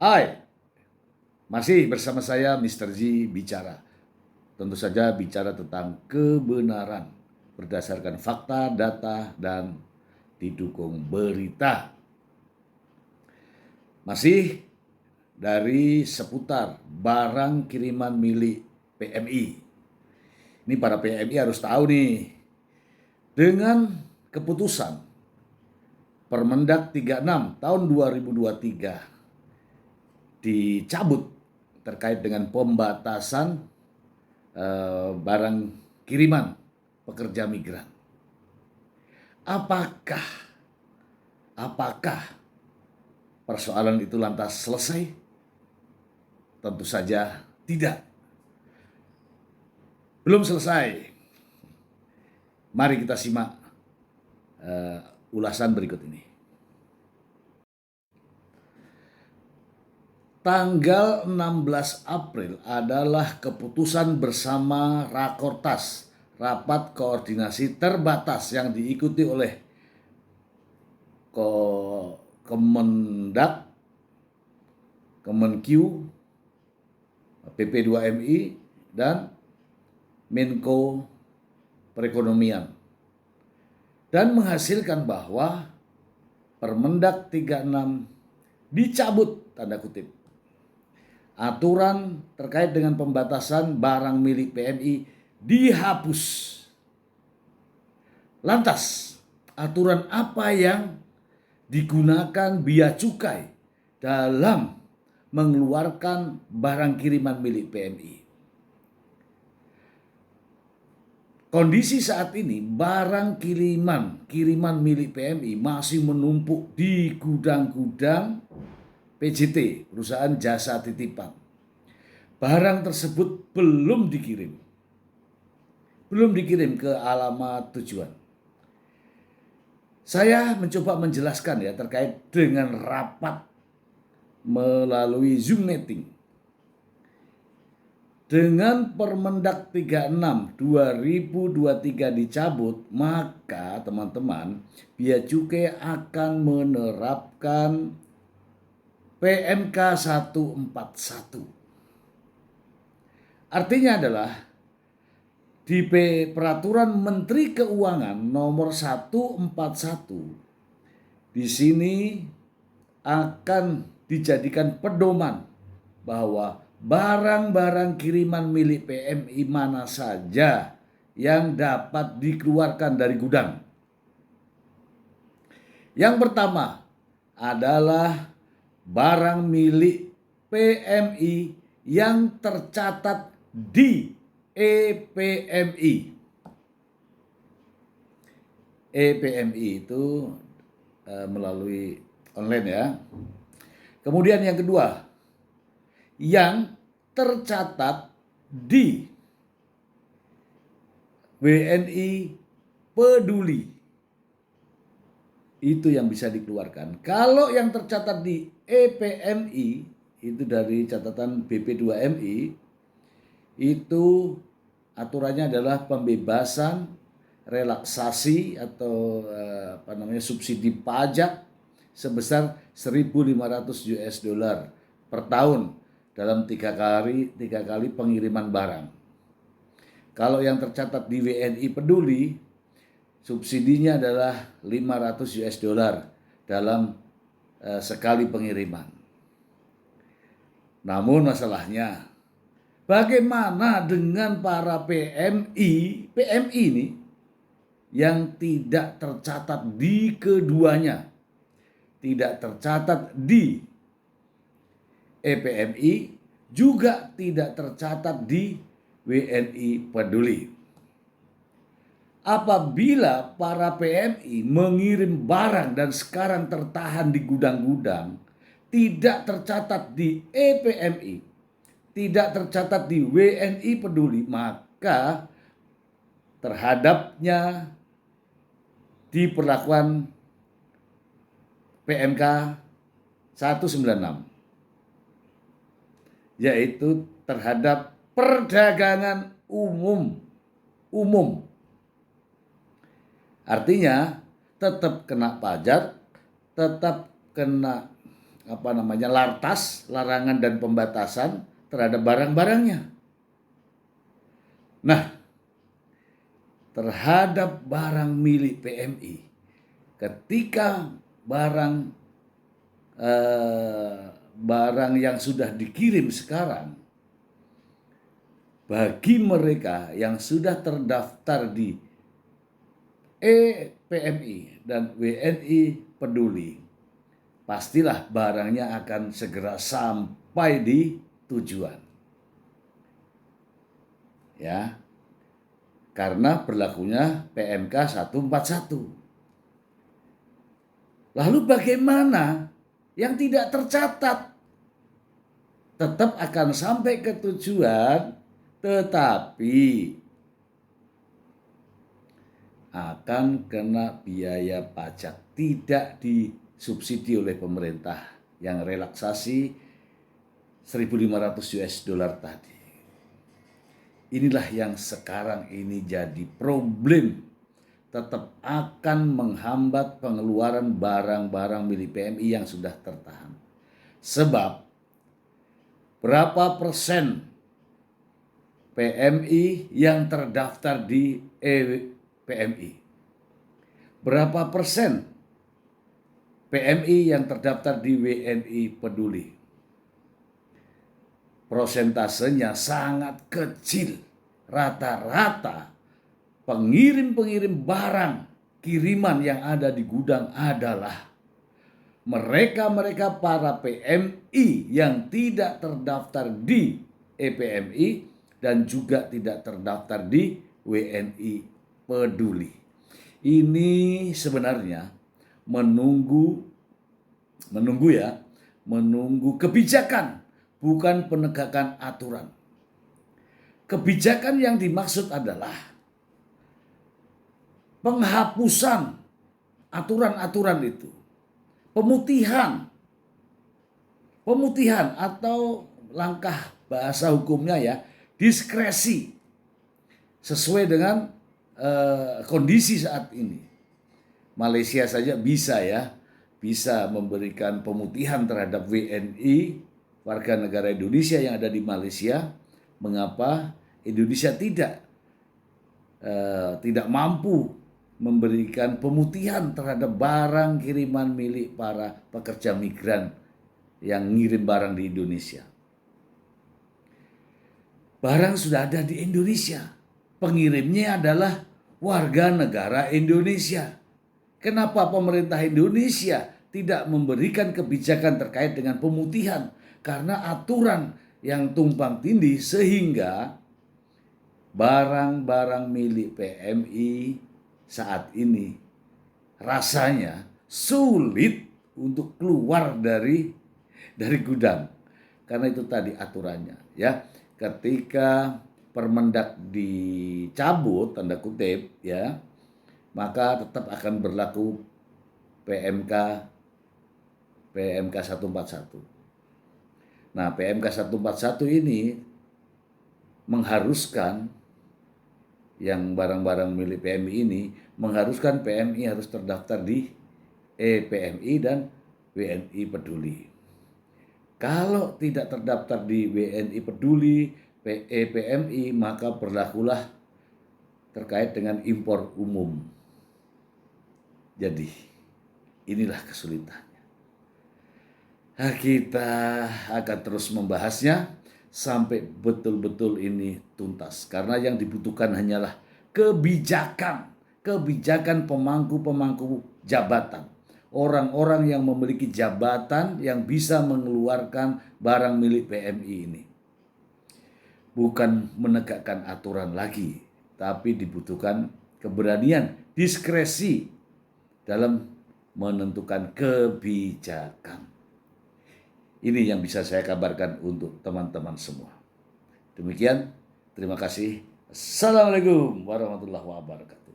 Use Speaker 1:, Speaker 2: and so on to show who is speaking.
Speaker 1: Hai, masih bersama saya Mr. G bicara. Tentu saja bicara tentang kebenaran berdasarkan fakta, data, dan didukung berita. Masih dari seputar barang kiriman milik PMI. Ini para PMI harus tahu nih, dengan keputusan Permendak 36 tahun 2023 dicabut terkait dengan pembatasan barang kiriman pekerja migran. Apakah apakah persoalan itu lantas selesai? Tentu saja tidak. Belum selesai. Mari kita simak ulasan berikut ini. Tanggal 16 April adalah keputusan bersama Rakortas, rapat koordinasi terbatas yang diikuti oleh Kemendak, Kemenkyu, PP2MI, dan Menko Perekonomian, dan menghasilkan bahwa Permendak 36 dicabut, tanda kutip. Aturan terkait dengan pembatasan barang milik PMI dihapus. Lantas, aturan apa yang digunakan bea cukai dalam mengeluarkan barang kiriman milik PMI? Kondisi saat ini barang kiriman milik PMI masih menumpuk di gudang-gudang PJT, perusahaan jasa titipan. Barang tersebut belum dikirim ke alamat tujuan. Saya mencoba menjelaskan ya terkait dengan rapat melalui Zoom meeting. Dengan Permendak 36 2023 dicabut, maka teman-teman, bea cukai akan menerapkan PMK 141. Artinya adalah di Peraturan Menteri Keuangan nomor 141 di sini akan dijadikan pedoman bahwa barang-barang kiriman milik PMI mana saja yang dapat dikeluarkan dari gudang. Yang pertama adalah barang milik PMI yang tercatat di EPMI. EPMI itu melalui online ya. Kemudian yang kedua, yang tercatat di WNI Peduli, itu yang bisa dikeluarkan. Kalau yang tercatat di EPMI, itu dari catatan BP2MI, itu aturannya adalah pembebasan, relaksasi atau subsidi pajak sebesar 1.500 US dollar per tahun dalam tiga kali pengiriman barang. Kalau yang tercatat di WNI Peduli, subsidinya adalah 500 US dollar dalam sekali pengiriman. Namun masalahnya, bagaimana dengan para PMI ini yang tidak tercatat di keduanya, tidak tercatat di EPMI, juga tidak tercatat di WNI Peduli. Apabila para PMI mengirim barang dan sekarang tertahan di gudang-gudang, tidak tercatat di EPMI, tidak tercatat di WNI Peduli, maka terhadapnya diperlakukan PMK 196, yaitu terhadap perdagangan umum. Artinya tetap kena pajak, tetap kena lartas, larangan dan pembatasan terhadap barang-barangnya. Nah, terhadap barang milik PMI, ketika barang yang sudah dikirim sekarang, bagi mereka yang sudah terdaftar di EPMI dan WNI Peduli, pastilah barangnya akan segera sampai di tujuan. Ya. Karena berlakunya PMK 141. Lalu bagaimana yang tidak tercatat? Tetap akan sampai ke tujuan, tetapi akan kena biaya pajak, tidak disubsidi oleh pemerintah yang relaksasi 1.500 US dollar tadi. Inilah yang sekarang ini jadi problem, tetap akan menghambat pengeluaran barang-barang milik PMI yang sudah tertahan. Sebab berapa persen PMI yang terdaftar di EPMI? Berapa persen PMI yang terdaftar di WNI Peduli? Prosentasenya sangat kecil. Rata-rata pengirim-pengirim barang kiriman yang ada di gudang adalah mereka-mereka para PMI yang tidak terdaftar di EPMI dan juga tidak terdaftar di WNI Peduli. Ini sebenarnya menunggu kebijakan, bukan penegakan aturan. Kebijakan yang dimaksud adalah penghapusan aturan-aturan itu. Pemutihan atau langkah bahasa hukumnya ya, diskresi sesuai dengan kondisi saat ini. Malaysia saja bisa memberikan pemutihan terhadap WNI warga negara Indonesia yang ada di Malaysia. Mengapa Indonesia tidak mampu memberikan pemutihan terhadap barang kiriman milik para pekerja migran yang ngirim barang di Indonesia? Barang sudah ada di Indonesia, pengirimnya adalah warga negara Indonesia. Kenapa pemerintah Indonesia tidak memberikan kebijakan terkait dengan pemutihan? Karena aturan yang tumpang tindih sehingga barang-barang milik PMI saat ini rasanya sulit untuk keluar dari gudang. Karena itu tadi aturannya ya. Ketika Permendak dicabut tanda kutip ya, maka tetap akan berlaku PMK 141. Nah, PMK 141 ini mengharuskan yang barang-barang milik PMI ini mengharuskan PMI harus terdaftar di EPMI dan WNI Peduli. Kalau tidak terdaftar di WNI Peduli, EPMI, maka berlakulah terkait dengan impor umum. Jadi, inilah kesulitannya. Nah, kita akan terus membahasnya sampai betul-betul ini tuntas. Karena yang dibutuhkan hanyalah kebijakan pemangku jabatan. Orang-orang yang memiliki jabatan yang bisa mengeluarkan barang milik PMI ini. Bukan menegakkan aturan lagi, tapi dibutuhkan keberanian, diskresi dalam menentukan kebijakan. Ini yang bisa saya kabarkan untuk teman-teman semua. Demikian, terima kasih. Assalamualaikum warahmatullahi wabarakatuh.